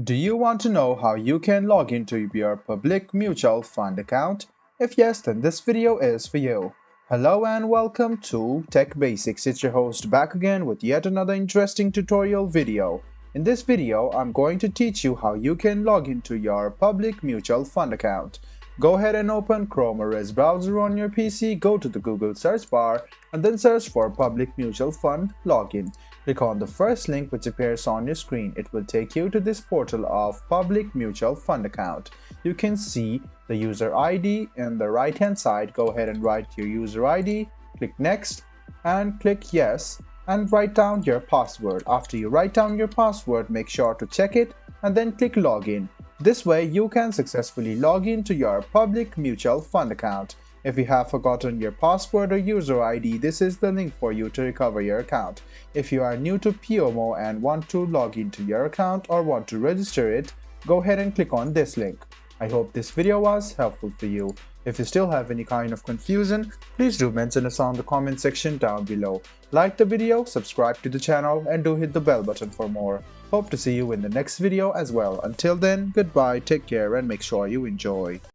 Do you want to know how you can log into your public mutual fund account? If yes, then this video is for you. Hello and welcome to Tech Basics. It's your host back again with yet another interesting tutorial video. In this video, I'm going to teach you how you can log into your public mutual fund account. Go ahead and open Chrome or Edge browser on your PC, go to the Google search bar and then search for Public Mutual Fund Login. Click on the first link which appears on your screen. It will take you to this portal of Public Mutual Fund Account. You can see the user ID in the right hand side. Go ahead and write your user ID, click Next and click Yes and write down your password. After you write down your password, make sure to check it and then click Login. This way you can successfully log into your public mutual fund account. If you have forgotten your password or user ID, this is the link for you to recover your account. If you are new to PMO and want to log into your account or want to register it, go ahead and click on this link. I hope this video was helpful for you. If you still have any kind of confusion, please do mention us on the comment section down below. Like the video, subscribe to the channel and do hit the bell button for more. Hope to see you in the next video as well. Until then, goodbye, take care and make sure you enjoy.